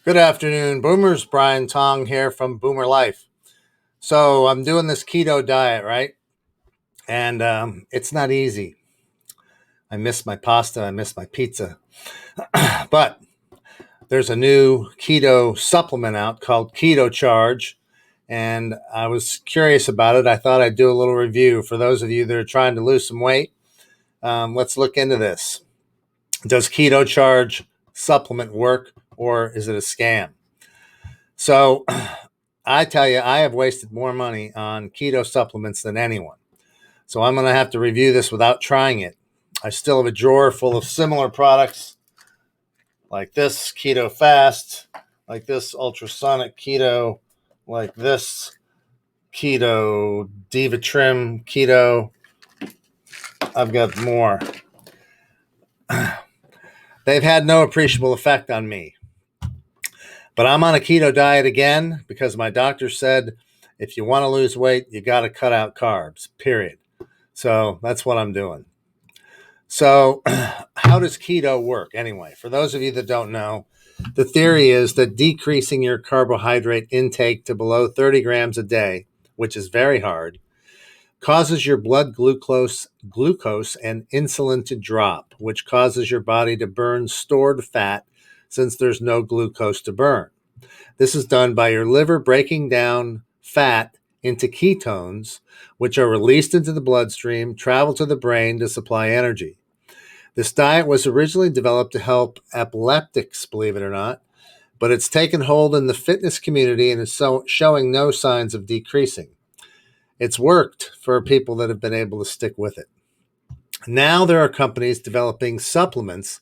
Good afternoon, Boomers. Brian Tong here from Boomerlife. So I'm doing this keto diet, right? And it's not easy. I miss my pasta. I miss my pizza. But there's a new keto supplement out called Keto Charge. And I was curious about it. I thought I'd do a little review for those of you that are trying to lose some weight. Let's look into this. Does Keto Charge supplement work, or is it a scam? So I tell you, I have wasted more money on keto supplements than anyone. So I'm going to have to review this without trying it. I still have a drawer full of similar products like this Keto Fast, like this Ultrasonic Keto, like this Keto Diva Trim Keto. I've got more. They've had no appreciable effect on me. But I'm on a keto diet again because my doctor said if you want to lose weight, you got to cut out carbs, period. So that's what I'm doing. So, how does keto work anyway? For those of you that don't know, the theory is that decreasing your carbohydrate intake to below 30 grams a day, which is very hard, causes your blood glucose and insulin to drop, which causes your body to burn stored fat since there's no glucose to burn. This is done by your liver breaking down fat into ketones, which are released into the bloodstream, travel to the brain to supply energy. This diet was originally developed to help epileptics, believe it or not, but it's taken hold in the fitness community and is showing no signs of decreasing. It's worked for people that have been able to stick with it. Now there are companies developing supplements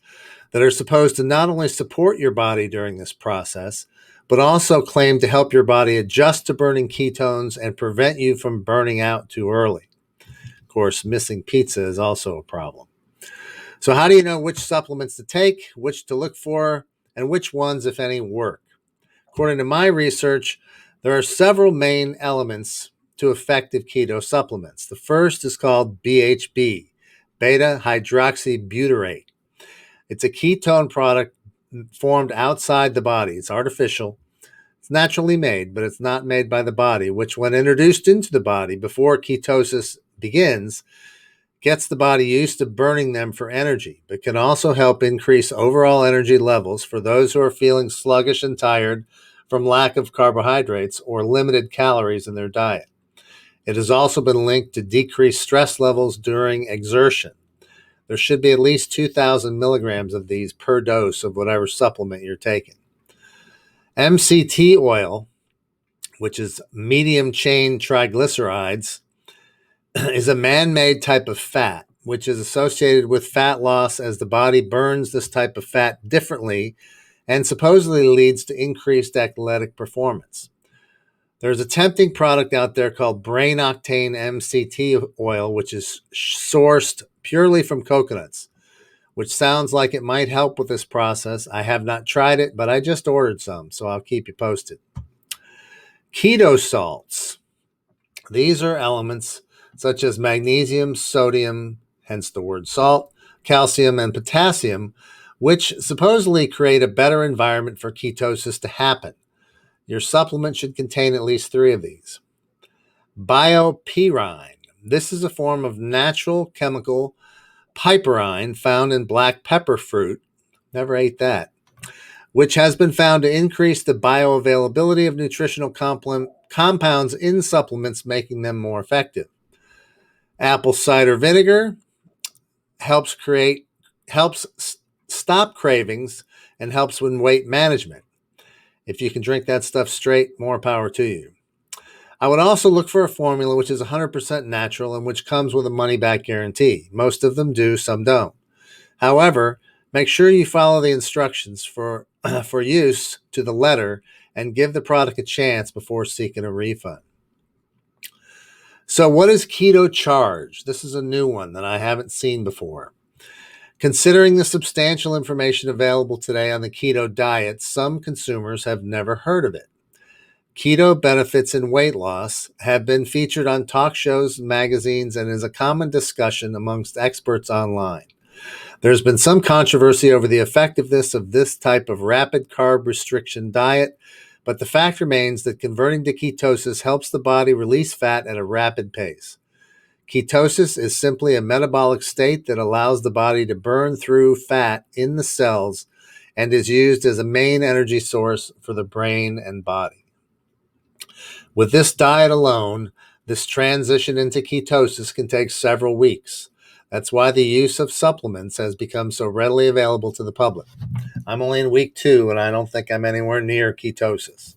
that are supposed to not only support your body during this process, but also claim to help your body adjust to burning ketones and prevent you from burning out too early. Of course, missing pizza is also a problem. So how do you know which supplements to take, which to look for, and which ones, if any, work? According to my research, there are several main elements to effective keto supplements. The first is called BHB, beta hydroxybutyrate. It's a ketone product formed outside the body. It's artificial. It's naturally made, but it's not made by the body, which when introduced into the body before ketosis begins, gets the body used to burning them for energy, but can also help increase overall energy levels for those who are feeling sluggish and tired from lack of carbohydrates or limited calories in their diet. It has also been linked to decreased stress levels during exertion. There should be at least 2,000 milligrams of these per dose of whatever supplement you're taking. MCT oil, which is medium chain triglycerides, is a man-made type of fat, which is associated with fat loss as the body burns this type of fat differently and supposedly leads to increased athletic performance. There's a tempting product out there called Brain Octane MCT oil, which is sourced purely from coconuts, which sounds like it might help with this process. I have not tried it, but I just ordered some, so I'll keep you posted. Keto salts. These are elements such as magnesium, sodium, hence the word salt, calcium, and potassium, which supposedly create a better environment for ketosis to happen. Your supplement should contain at least 3 of these. Biopyrine. This is a form of natural chemical piperine found in black pepper fruit. Never ate that. Which has been found to increase the bioavailability of nutritional compounds in supplements, making them more effective. Apple cider vinegar helps stop cravings and helps with weight management. If you can drink that stuff straight, more power to you. I would also look for a formula which is 100% natural and which comes with a money-back guarantee. Most of them do, some don't. However, make sure you follow the instructions for use to the letter and give the product a chance before seeking a refund. So what is Keto Charge? This is a new one that I haven't seen before. Considering the substantial information available today on the keto diet, some consumers have never heard of it. Keto benefits in weight loss have been featured on talk shows, magazines, and is a common discussion amongst experts online. There's been some controversy over the effectiveness of this type of rapid carb restriction diet, but the fact remains that converting to ketosis helps the body release fat at a rapid pace. Ketosis is simply a metabolic state that allows the body to burn through fat in the cells and is used as a main energy source for the brain and body. With this diet alone, this transition into ketosis can take several weeks. That's why the use of supplements has become so readily available to the public. I'm only in week 2, and I don't think I'm anywhere near ketosis.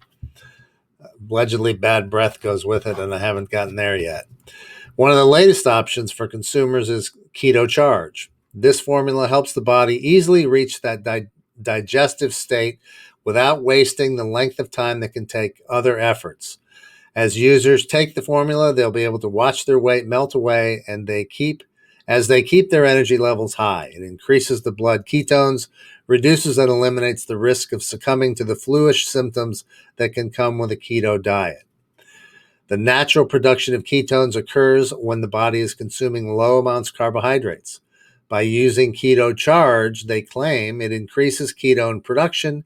Allegedly, bad breath goes with it, and I haven't gotten there yet. One of the latest options for consumers is Keto Charge. This formula helps the body easily reach that digestive state without wasting the length of time that can take other efforts. As users take the formula, they'll be able to watch their weight melt away, and as they keep their energy levels high. It increases the blood ketones, reduces and eliminates the risk of succumbing to the fluish symptoms that can come with a keto diet. The natural production of ketones occurs when the body is consuming low amounts of carbohydrates. By using Keto Charge, they claim it increases ketone production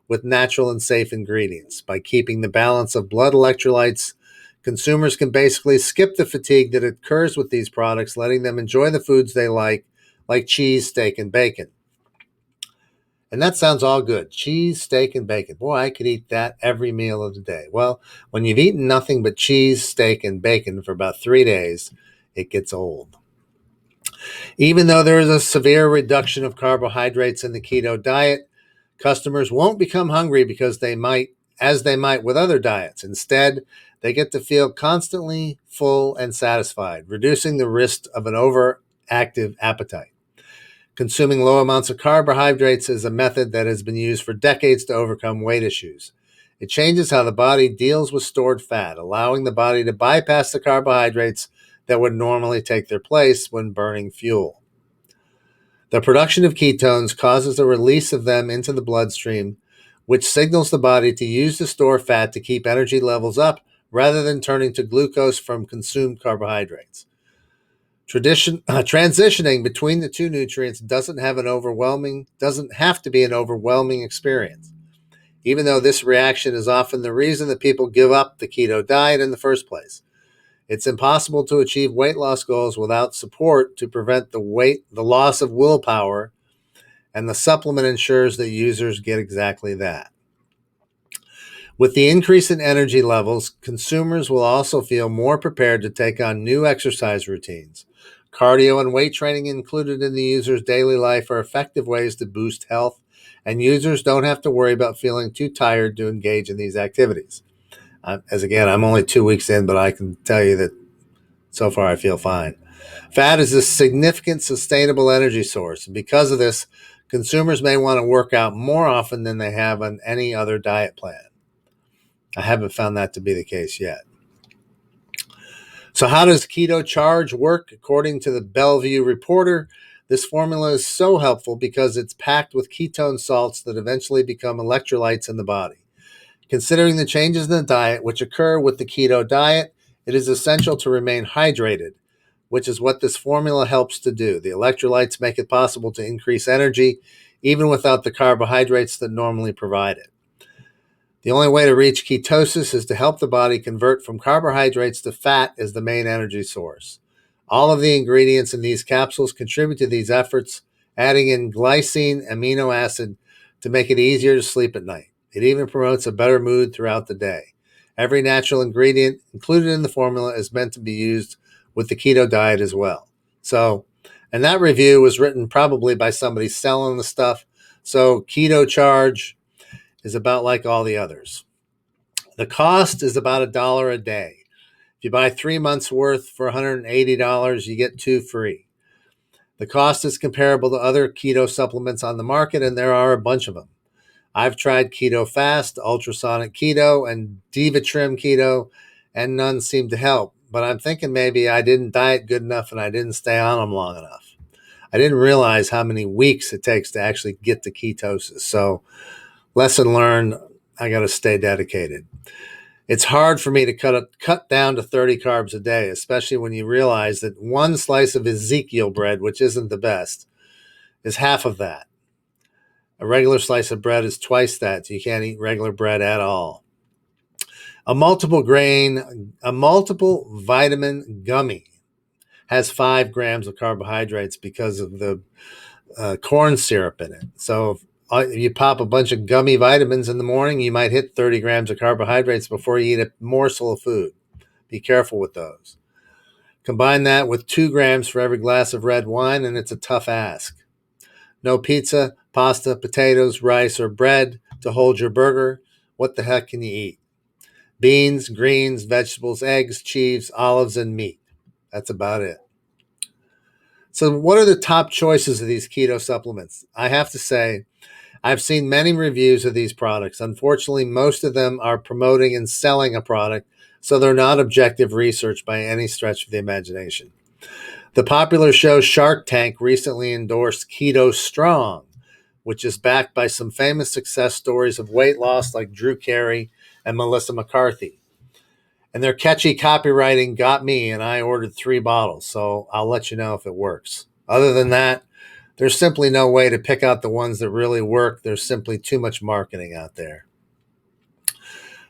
with natural and safe ingredients. By keeping the balance of blood electrolytes, consumers can basically skip the fatigue that occurs with these products, letting them enjoy the foods they like cheese, steak, and bacon. And that sounds all good. Cheese, steak, and bacon. Boy, I could eat that every meal of the day. Well, when you've eaten nothing but cheese, steak, and bacon for about 3 days, it gets old. Even though there is a severe reduction of carbohydrates in the keto diet, customers won't become hungry because they might with other diets. Instead, they get to feel constantly full and satisfied, reducing the risk of an overactive appetite. Consuming low amounts of carbohydrates is a method that has been used for decades to overcome weight issues. It changes how the body deals with stored fat, allowing the body to bypass the carbohydrates that would normally take their place when burning fuel. The production of ketones causes the release of them into the bloodstream, which signals the body to use the stored fat to keep energy levels up rather than turning to glucose from consumed carbohydrates. Transitioning between the two nutrients doesn't have to be an overwhelming experience, even though this reaction is often the reason that people give up the keto diet in the first place. It's impossible to achieve weight loss goals without support to prevent the loss of willpower, and the supplement ensures that users get exactly that. With the increase in energy levels, consumers will also feel more prepared to take on new exercise routines. Cardio and weight training included in the user's daily life are effective ways to boost health, and users don't have to worry about feeling too tired to engage in these activities. I'm only 2 weeks in, but I can tell you that so far I feel fine. Fat is a significant sustainable energy source, and because of this, consumers may want to work out more often than they have on any other diet plan. I haven't found that to be the case yet. So how does Keto Charge work? According to the Bellevue Reporter, this formula is so helpful because it's packed with ketone salts that eventually become electrolytes in the body. Considering the changes in the diet which occur with the keto diet, it is essential to remain hydrated, which is what this formula helps to do. The electrolytes make it possible to increase energy even without the carbohydrates that normally provide it. The only way to reach ketosis is to help the body convert from carbohydrates to fat as the main energy source. All of the ingredients in these capsules contribute to these efforts, adding in glycine amino acid to make it easier to sleep at night. It even promotes a better mood throughout the day. Every natural ingredient included in the formula is meant to be used with the keto diet as well. And that review was written probably by somebody selling the stuff. So Keto Charge is about like all the others. The cost is about $1 a day. If you buy 3 months worth for $180, you get 2 free. The cost is comparable to other keto supplements on the market, and there are a bunch of them. I've tried Keto Fast, Ultrasonic Keto, and Diva Trim Keto, and none seem to help. But I'm thinking maybe I didn't diet good enough and I didn't stay on them long enough. I didn't realize how many weeks it takes to actually get to ketosis. So lesson learned, I got to stay dedicated. It's hard for me to cut down to 30 carbs a day, especially when you realize that one slice of Ezekiel bread, which isn't the best, is half of that. A regular slice of bread is twice that, so you can't eat regular bread at all. A multiple vitamin gummy has 5 grams of carbohydrates because of the corn syrup in it. So if you pop a bunch of gummy vitamins in the morning, you might hit 30 grams of carbohydrates before you eat a morsel of food. Be careful with those. Combine that with 2 grams for every glass of red wine, and it's a tough ask. No pizza, pasta, potatoes, rice, or bread to hold your burger. What the heck can you eat? Beans, greens, vegetables, eggs, cheese, olives, and meat. That's about it. So what are the top choices of these keto supplements? I have to say, I've seen many reviews of these products. Unfortunately, most of them are promoting and selling a product, so they're not objective research by any stretch of the imagination. The popular show Shark Tank recently endorsed Keto Strong, which is backed by some famous success stories of weight loss like Drew Carey and Melissa McCarthy. And their catchy copywriting got me, and I ordered 3 bottles, so I'll let you know if it works. Other than that, there's simply no way to pick out the ones that really work. There's simply too much marketing out there.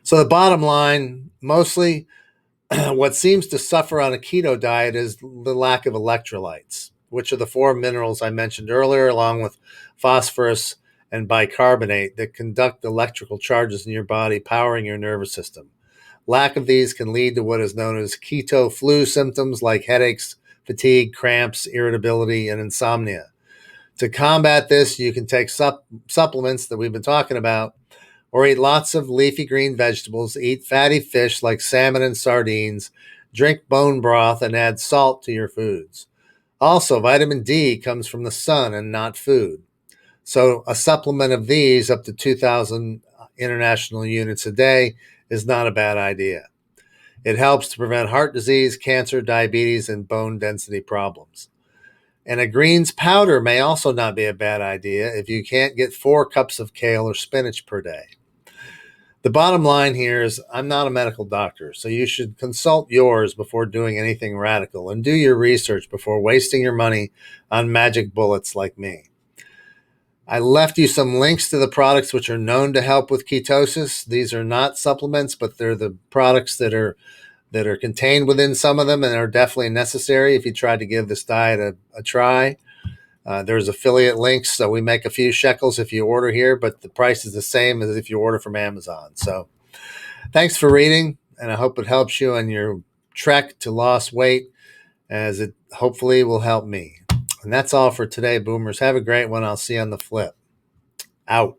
So the bottom line, mostly what seems to suffer on a keto diet is the lack of electrolytes, which are the 4 minerals I mentioned earlier, along with phosphorus and bicarbonate that conduct electrical charges in your body, powering your nervous system. Lack of these can lead to what is known as keto flu symptoms like headaches, fatigue, cramps, irritability, and insomnia. To combat this, you can take supplements that we've been talking about, or eat lots of leafy green vegetables, eat fatty fish like salmon and sardines, drink bone broth, and add salt to your foods. Also, vitamin D comes from the sun and not food. So a supplement of these up to 2,000 international units a day is not a bad idea. It helps to prevent heart disease, cancer, diabetes, and bone density problems. And a greens powder may also not be a bad idea if you can't get 4 cups of kale or spinach per day. The bottom line here is I'm not a medical doctor, so you should consult yours before doing anything radical and do your research before wasting your money on magic bullets like me. I left you some links to the products which are known to help with ketosis. These are not supplements, but they're the products that are contained within some of them and are definitely necessary if you try to give this diet a try. There's affiliate links, so we make a few shekels if you order here, but the price is the same as if you order from Amazon. So thanks for reading, and I hope it helps you on your trek to lost weight, as it hopefully will help me. And that's all for today, Boomers. Have a great one. I'll see you on the flip. Out.